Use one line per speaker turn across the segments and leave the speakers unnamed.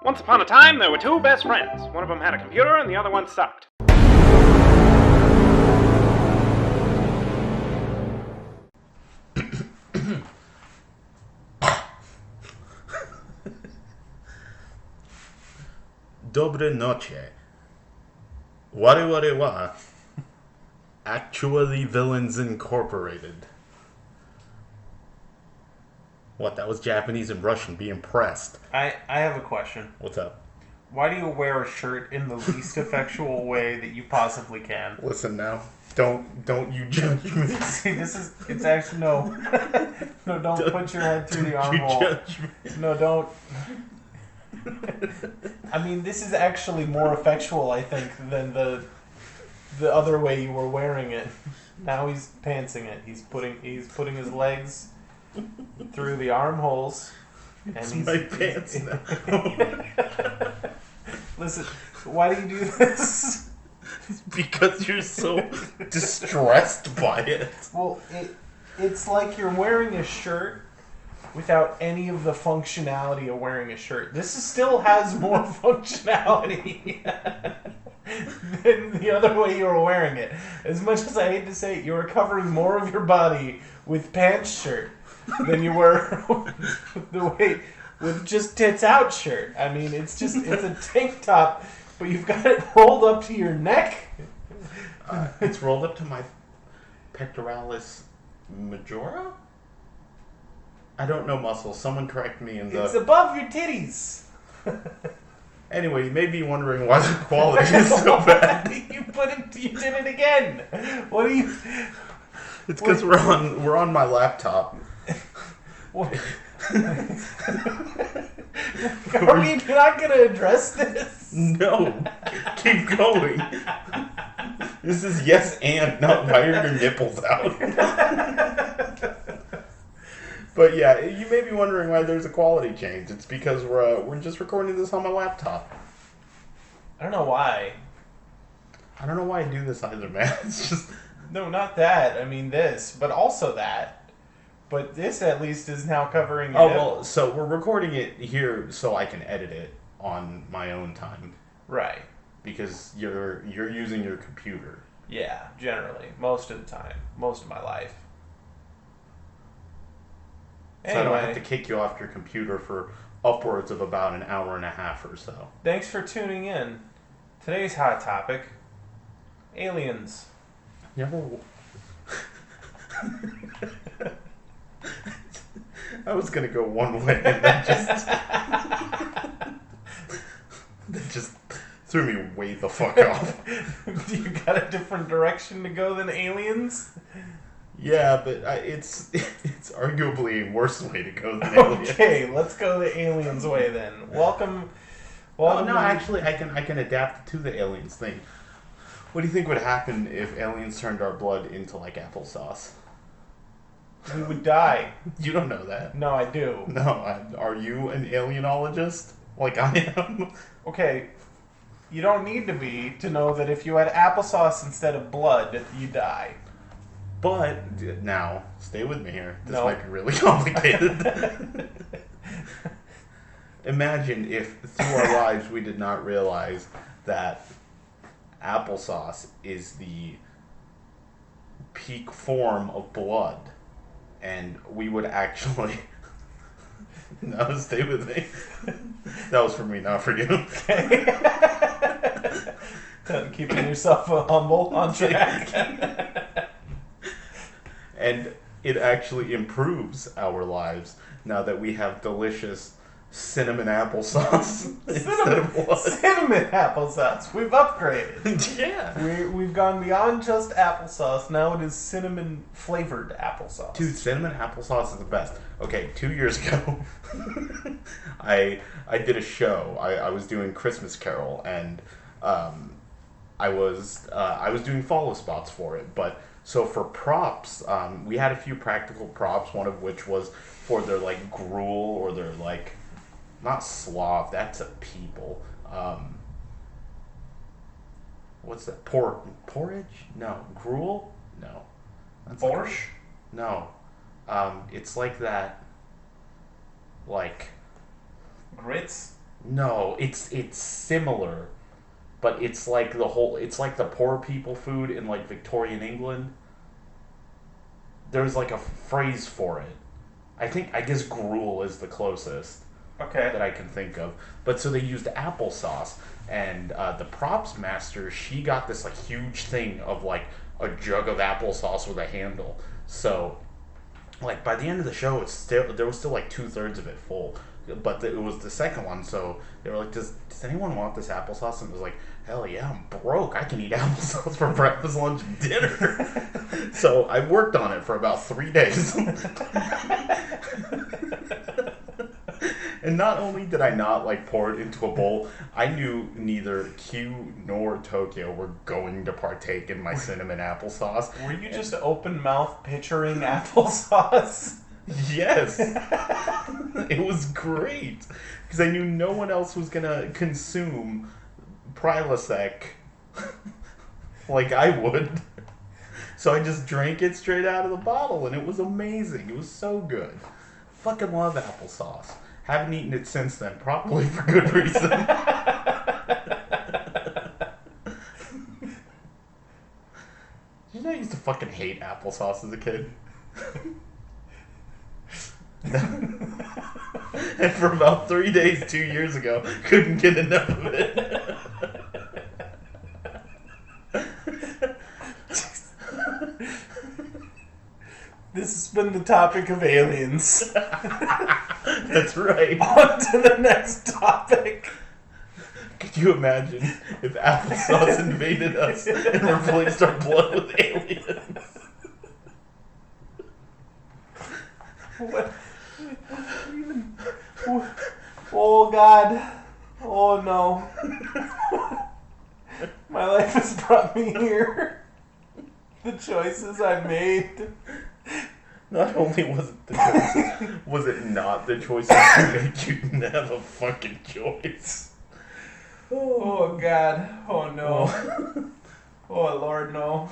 Once upon a time, there were two best friends. One of them had a computer and the other one sucked.
Dobre noche. Ware ware wa. Actually Villains Incorporated. What, that was Japanese and Russian. Be impressed.
I have a question.
What's up?
Why do you wear a shirt in the least effectual way that you possibly can?
Listen now. Don't you judge me.
See, it's actually, no. No, don't put your head through the armhole.
Judge me.
No, don't. I mean, this is actually more effectual, I think, than the other way you were wearing it. Now he's pantsing it. He's putting his legs through the armholes. And
It's
he's
my pants now.
Listen, why do you do this?
Because you're so distressed by it.
Well, it's like you're wearing a shirt without any of the functionality of wearing a shirt. This still has more functionality than the other way you were wearing it. As much as I hate to say it, you were covering more of your body with pants shirt than you were with just tits out shirt. I mean, it's a tank top, but you've got it rolled up to your neck.
It's rolled up to my pectoralis majora? I don't know muscles. Someone correct me in the...
It's above your titties.
Anyway, you may be wondering why the quality is so bad.
You did it again. What are you...
It's because we're on my laptop.
What? Are we not going to address this?
No. Keep going. This is yes and, not why are your nipples out. But yeah, you may be wondering why there's a quality change. It's because we're just recording this on my laptop.
I don't know why.
I don't know why I do this either, man. It's just...
No, not that. I mean this, but also that. But this at least is now covering your nipples.
Well, so we're recording it here so I can edit it on my own time.
Right.
Because you're using your computer.
Yeah, generally. Most of the time. Most of my life.
So I don't have to kick you off your computer for upwards of about an hour and a half or so.
Thanks for tuning in. Today's hot topic, aliens.
You ever... I was going to go one way and that just threw me way the fuck off.
You got a different direction to go than aliens?
Yeah, but it's arguably a worse way to go than aliens.
Okay, let's go the aliens way then. Welcome.
Oh, no, actually, I can adapt to the aliens thing. What do you think would happen if aliens turned our blood into, like, applesauce?
We would die.
You don't know that.
No, I do.
No, are you an alienologist? Like I am?
Okay, you don't need to be to know that if you had applesauce instead of blood, you die.
But, now, stay with me here. This
No.
might be really complicated. Imagine if, through our lives, we did not realize that applesauce is the peak form of blood. And we would actually... No, stay with me. That was for me, not for you.
Okay. Keeping yourself humble on track.
And it actually improves our lives now that we have delicious cinnamon applesauce instead of blood.
Cinnamon applesauce. We've upgraded.
Yeah.
We've gone beyond just applesauce. Now it is cinnamon flavored applesauce.
Dude, cinnamon applesauce is the best. Okay, 2 years ago, I did a show. I was doing Christmas Carol, and I was doing follow spots for it. But so for props, we had a few practical props. One of which was for their like gruel or their like. Not sloth, that's a people. What's that? Porridge? No. Gruel? No. That's
Borscht?
No. It's like that, like...
Grits?
No, it's similar, but it's like it's like the poor people food in like Victorian England. There's like a phrase for it. I guess gruel is the closest
Okay.
that I can think of. But so they used applesauce, and the props master, she got this like huge thing of like a jug of applesauce with a handle. So like by the end of the show, there was still like 2/3 of it full, but it was the second one. So they were like, does anyone want this applesauce? And it was like, hell yeah, I'm broke. I can eat applesauce for breakfast, lunch, and dinner. So I worked on it for about 3 days. And not only did I not like pour it into a bowl, I knew neither Q nor Tokyo were going to partake in my cinnamon applesauce.
Were you just open mouth picturing applesauce?
Yes. It was great. Because I knew no one else was going to consume Prilosec like I would. So I just drank it straight out of the bottle, and it was amazing. It was so good. Fucking love applesauce. Haven't eaten it since then, probably for good reason. You know, I used to fucking hate applesauce as a kid. And for about 3 days, 2 years ago, couldn't get enough of it.
This has been the topic of aliens.
That's right.
On to the next topic.
Could you imagine if applesauce invaded us and replaced our blood with aliens?
What? Oh God. Oh no. My life has brought me here. The choices I've made.
Not only was it the choice, was it not the choices to make you didn't have a fucking choice?
Oh God. Oh no. Oh Lord, no.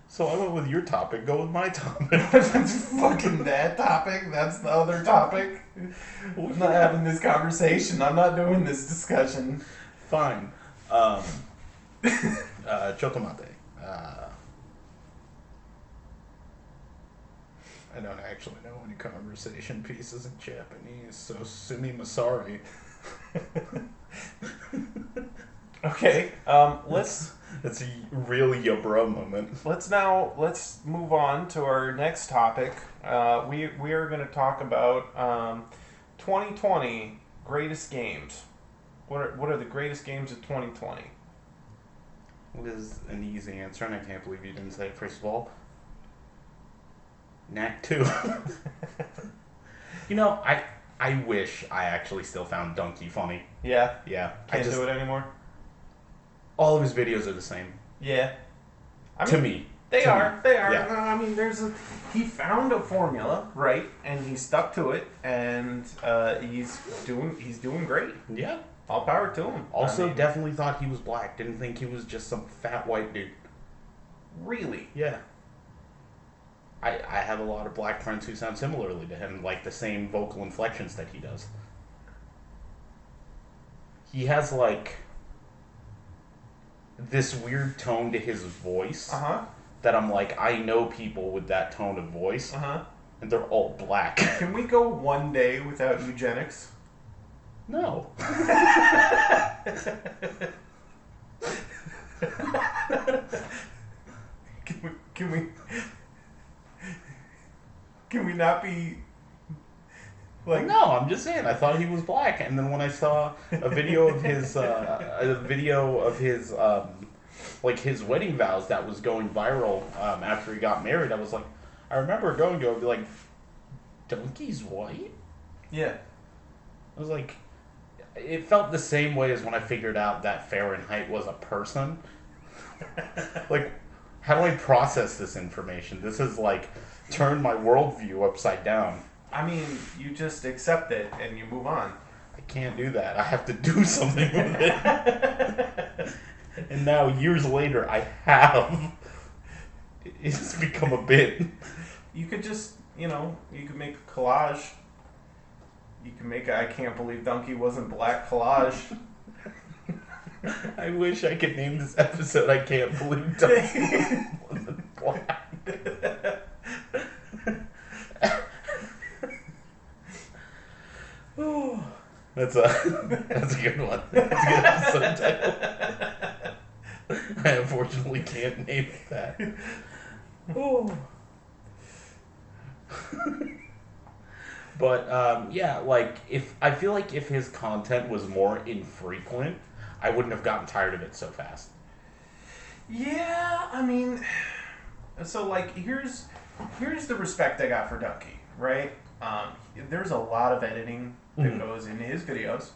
So I went with your topic, go with my topic.
That's fucking that topic. That's the other topic. I'm not having this conversation. I'm not doing this discussion.
Fine. Chotomate. I don't actually know any conversation pieces in Japanese, so sumimasari.
Okay, let's
It's a real Yabra moment.
let's move on to our next topic. We are going to talk about 2020 greatest games. What are the greatest games of 2020?
It is an easy answer, and I can't believe you didn't say it first of all. Knack 2. You know, I wish I actually still found Donkey funny.
Yeah,
Yeah.
can't do it anymore.
All of his videos are the same.
Yeah,
To me.
They are.
Yeah.
No, I mean, he found a formula, right, and he stuck to it, and he's doing great.
Yeah.
All power to him.
Also,
I mean,
definitely thought he was black. Didn't think he was just some fat white dude.
really.
Yeah. I have a lot of black friends who sound similarly to him, like the same vocal inflections that he does. He has, like, this weird tone to his voice that I'm like, I know people with that tone of voice, and they're all black.
Can we go one day without eugenics?
No.
Can we not be like?
No, I'm just saying. I thought he was black, and then when I saw a video of his, like his wedding vows that was going viral after he got married, I was like, I remember going to it and be like, Donkey's white?
Yeah.
I was like, it felt the same way as when I figured out that Fahrenheit was a person. Like, how do I process this information? This has, like, turned my worldview upside down.
I mean, you just accept it and you move on.
I can't do that. I have to do something with it. And now, years later, I have. It's become a bit.
You could just, you could make a collage. You can make a I Can't Believe Donkey Wasn't Black collage.
I wish I could name this episode I Can't Believe Donkey Wasn't Black. That's a good one. That's a good episode title. I unfortunately can't name it that. Oh. But yeah, like I feel like if his content was more infrequent, I wouldn't have gotten tired of it so fast.
Yeah, I mean, so like here's the respect I got for Ducky, right? There's a lot of editing that goes into his videos.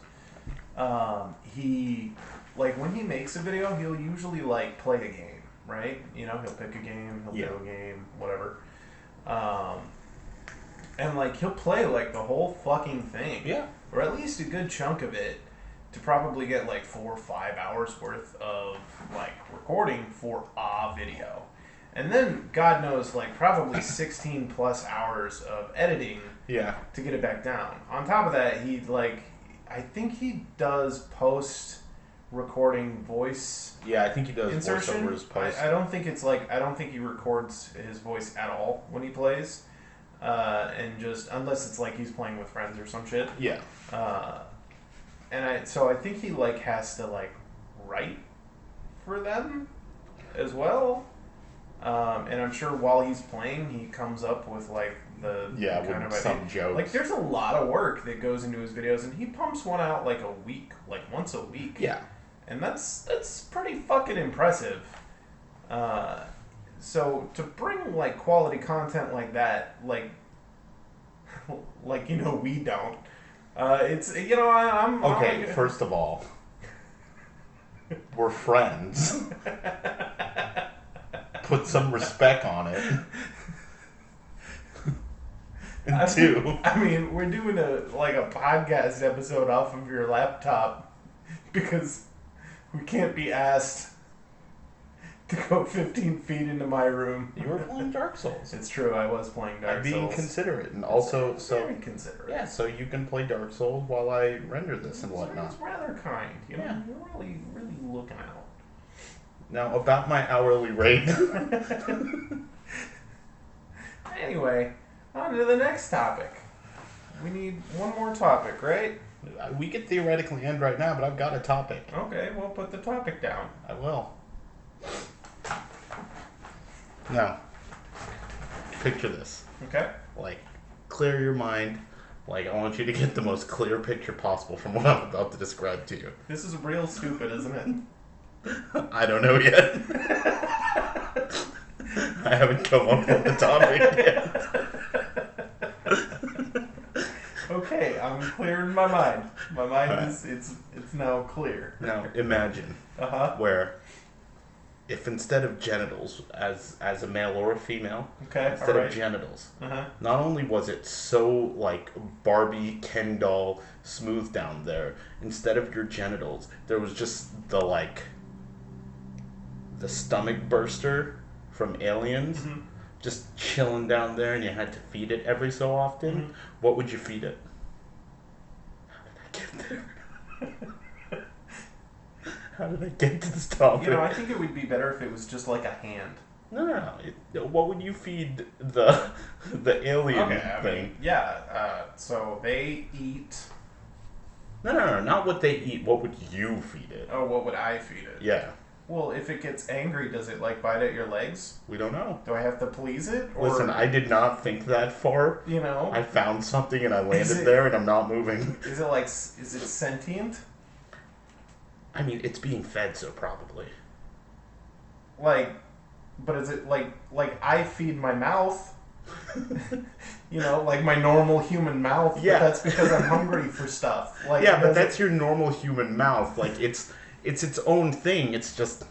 He, like, when he makes a video, he'll usually like play a game, right? You know, he'll pick a game, he'll do a game, whatever. And like he'll play like the whole fucking thing, or at least a good chunk of it, to probably get like 4 or 5 hours worth of like recording for a video. And then, God knows, like, probably 16 plus hours of editing to get it back down. On top of that, I think he does post-recording voice
Yeah, I think he does
insertion.
voiceovers post.
I don't think I don't think he records his voice at all when he plays. And just, unless it's like he's playing with friends or some shit.
Yeah.
So I think he, like, has to, like, write for them as well. And I'm sure while he's playing, he comes up with like the kind of
some jokes.
Like there's a lot of work that goes into his videos, and he pumps one out like a week, like once a week.
Yeah,
and that's pretty fucking impressive. So to bring like quality content like that, like we don't. It's I'm
okay. First of all, we're friends. Put some respect on it. And two,
I mean, we're doing a podcast episode off of your laptop because we can't be asked to go 15 feet into my room.
You were playing Dark Souls.
It's true, I was playing Dark Souls.
I'm being considerate, and also
very considerate.
Yeah, so you can play Dark Souls while I render this and whatnot.
It's rather kind, you know.
Yeah.
You're really, really looking out.
Now, about my hourly rate.
Anyway, on to the next topic. We need one more topic, right?
We could theoretically end right now, but I've got a topic.
Okay, we'll put the topic down.
I will. Now, picture this.
Okay.
Like, clear your mind. Like, I want you to get the most clear picture possible from what I'm about to describe to you.
This is real stupid, isn't it?
I don't know yet. I haven't come up with the topic yet.
Okay, I'm clearing my mind. My mind is it's now clear.
Now imagine where if instead of genitals as a male or a female, instead of genitals, not only was it so like Barbie Ken doll smooth down there, instead of your genitals, there was just the stomach burster from Aliens, just chilling down there, and you had to feed it every so often. What would you feed it? How did I get there? How did I get to this topic?
You know, I think it would be better if it was just like a hand.
No. What would you feed the alien thing?
So they eat.
No, not what they eat. What would you feed it?
Oh, what would I feed it?
Yeah.
Well, if it gets angry, does it like bite at your legs?
We don't know.
Do I have to please it? Or,
listen, I did not think that far.
You know,
I found something and I landed there, and I'm not moving.
Is it sentient?
I mean, it's being fed, so probably.
Like, but is it like I feed my mouth? You know, like my normal human mouth.
Yeah.
But that's because I'm hungry for stuff. Like,
yeah, but that's your normal human mouth. Like, it's its own thing. It's just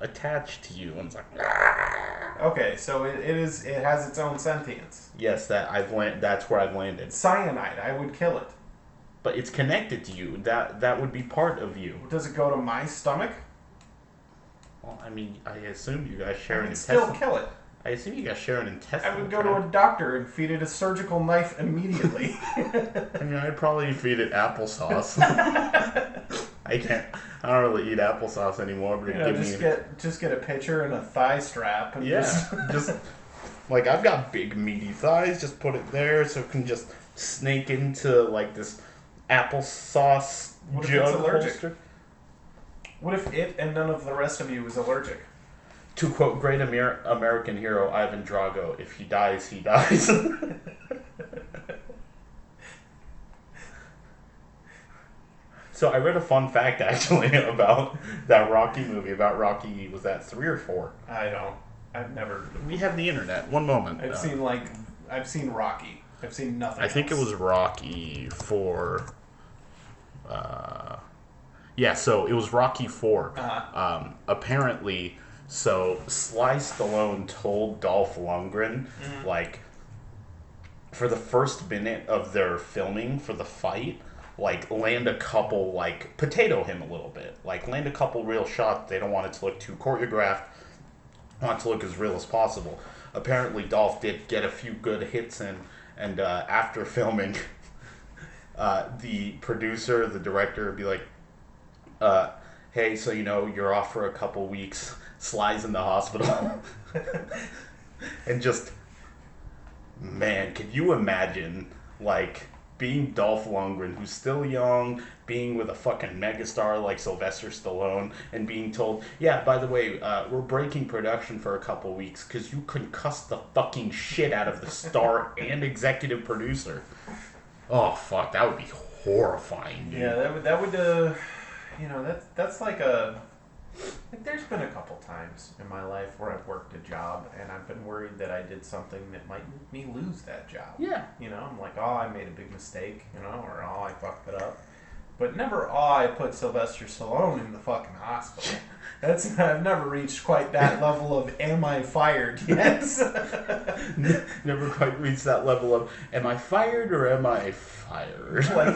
attached to you, and it's like.
Okay, so it has its own sentience.
Yes, that's where I've landed.
Cyanide, I would kill it.
But it's connected to you. That would be part of you.
Does it go to my stomach?
Well, I mean, I assume you guys share an
still
intestine.
kill it.
I assume you guys share an intestine.
I would go to a doctor and feed it a surgical knife immediately.
I mean, I'd probably feed it applesauce. I don't really eat applesauce anymore, but
just get a pitcher and a thigh strap. And
just like, I've got big meaty thighs. Just put it there so it can just snake into like this applesauce jug holster.
What if it and none of the rest of you is allergic?
To quote great American hero Ivan Drago, if he dies, he dies. So I read a fun fact, actually, about that Rocky movie, about Rocky, was that 3 or 4?
I've never...
We have the internet. One moment.
I've seen Rocky. I've seen nothing
I think it was Rocky 4. Yeah, so it was Rocky 4.
Uh-huh.
Apparently... So, Sly Stallone told Dolph Lundgren, like, for the first minute of their filming for the fight, like, land a couple, like, potato him a little bit. Like, land a couple real shots. They don't want it to look too choreographed. Want it to look as real as possible. Apparently, Dolph did get a few good hits in, and after filming, the producer, the director, would be like, hey, so, you're off for a couple weeks. Sly's in the hospital. And just, man, could you imagine, like, being Dolph Lundgren, who's still young, being with a fucking megastar like Sylvester Stallone, and being told, yeah, by the way, we're breaking production for a couple weeks because you concussed the fucking shit out of the star and executive producer. Oh, fuck, that would be horrifying, dude.
Yeah, that would that's like a... Like, there's been a couple times in my life where I've worked a job and I've been worried that I did something that might make me lose that job.
Yeah.
I'm like, I made a big mistake, or I fucked it up. But never, I put Sylvester Stallone in the fucking hospital. I've never reached quite that level of am I fired yet.
Never quite reached that level of am I fired or am I fired?
Like,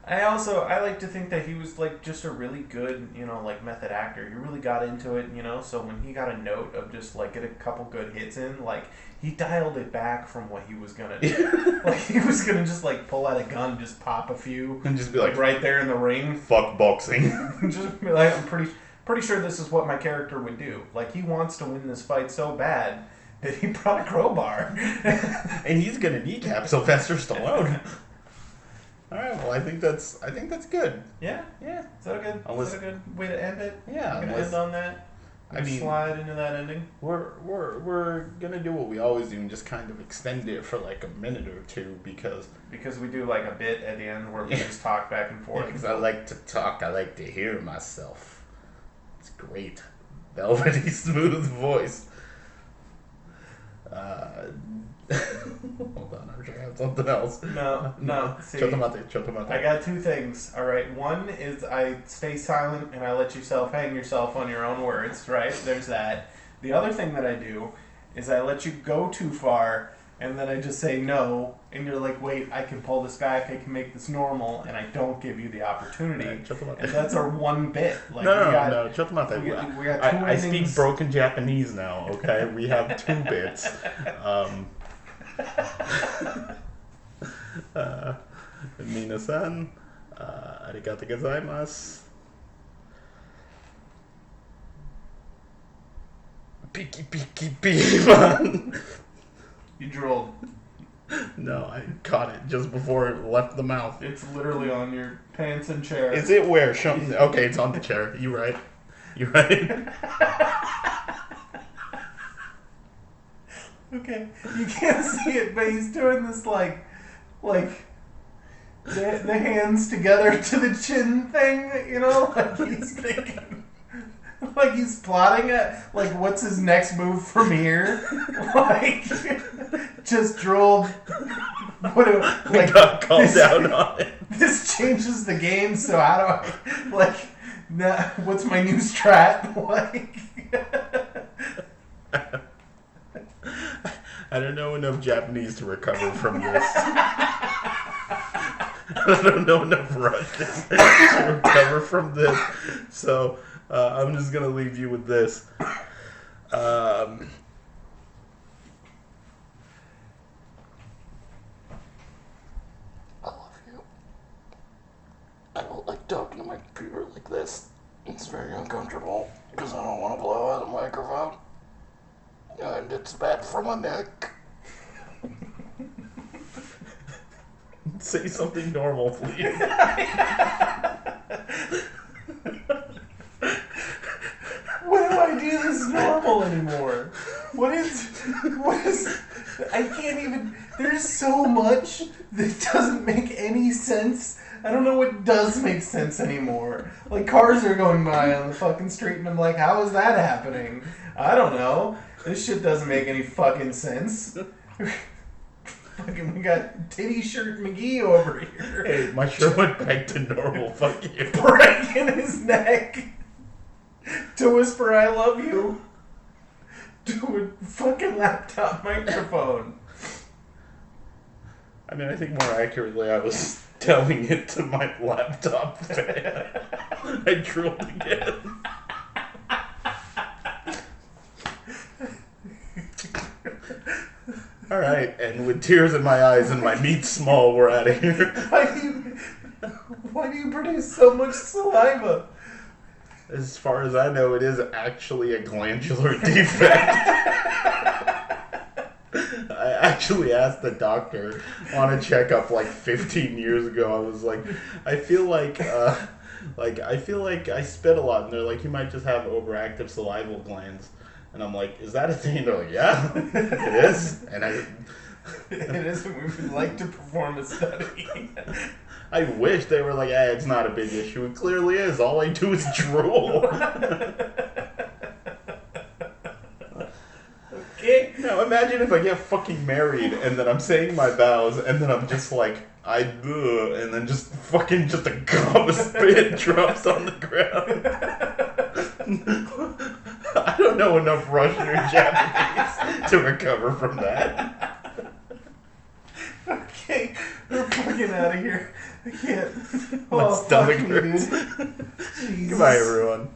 I like to think that he was like just a really good, like method actor. He really got into it, so when he got a note of just like get a couple good hits in, like he dialed it back from what he was gonna do. Like he was gonna just like pull out a gun, just pop a few,
and just be like
right there in the ring.
Fuck boxing.
Just be like, I'm pretty sure this is what my character would do. Like he wants to win this fight so bad that he brought a crowbar.
And he's gonna kneecap Sylvester Stallone. All right, well, I think that's good.
Yeah. Is that a good way to end it?
Yeah.
We're gonna end on that. Slide into that ending.
We're gonna do what we always do and just kind of extend it for like a minute or two because
we do like a bit at the end where we just talk back and forth.
Because I like to talk. I like to hear myself. It's great, velvety smooth voice. Hold on, I'm sure I have something else.
No. See,
Shut them out there.
I got two things. All right. One is I stay silent and I let yourself hang yourself on your own words. Right. There's that. The other thing that I do is I let you go too far and then I just say no, and you're like, wait, I can pull this back. I can make this normal, and I don't give you the opportunity.
Right, shut them out
and
there.
that's our one bit. Like,
no. Shut them out there.
We got
I speak broken Japanese now. Okay, we have 2 bits. Minasan, arigatou gozaimasu. Piki man.
You drooled.
No, I caught it just before it left the mouth.
It's literally on your pants and chair.
Is it where? Show me. Okay, it's on the chair. You're right.
Okay, you can't see it, but he's doing this like the hands together to the chin thing, like he's thinking, like he's plotting it, like what's his next move from here, like just drooled.
I got called out on it.
This changes the game, so how do I what's my new strat like?
I don't know enough Japanese to recover from this. I don't know enough Russian to recover from this. So I'm just going to leave you with this. I don't like talking to my computer like this. It's very uncomfortable because I don't want to blow out the microphone. And it's bad for my neck. Say something normal, please.
When do I do this normal anymore? What is, I can't even, there's so much that doesn't make any sense. I don't know what does make sense anymore. Like, cars are going by on the fucking street and I'm like, how is that happening? I don't know. This shit doesn't make any fucking sense. Fucking, we got titty shirt McGee over here.
Hey, my shirt went back to normal. Fuck you.
Breaking his neck to whisper I love you to a fucking laptop microphone.
I mean, I think more accurately, I was telling it to my laptop fan. I drooled again. Alright, and with tears in my eyes and my meat small, we're out of here.
Why do you produce so much saliva?
As far as I know, it is actually a glandular defect. I actually asked the doctor on a checkup like 15 years ago. I was like, I feel like I spit a lot, and they're like, you might just have overactive salival glands. And I'm like, is that a thing? They're like, yeah, it is. And
it is. We would like to perform a study.
I wish they were like, hey, it's not a big issue. It clearly is. All I do is drool.
Okay.
Now imagine if I get fucking married and then I'm saying my vows and then I'm just like, I do, and then just a gob of spit drops on the ground. I don't know enough Russian or Japanese to recover from that.
Okay, we're fucking out of here. I can't.
My stomach hurts.
Dude.
Goodbye, everyone.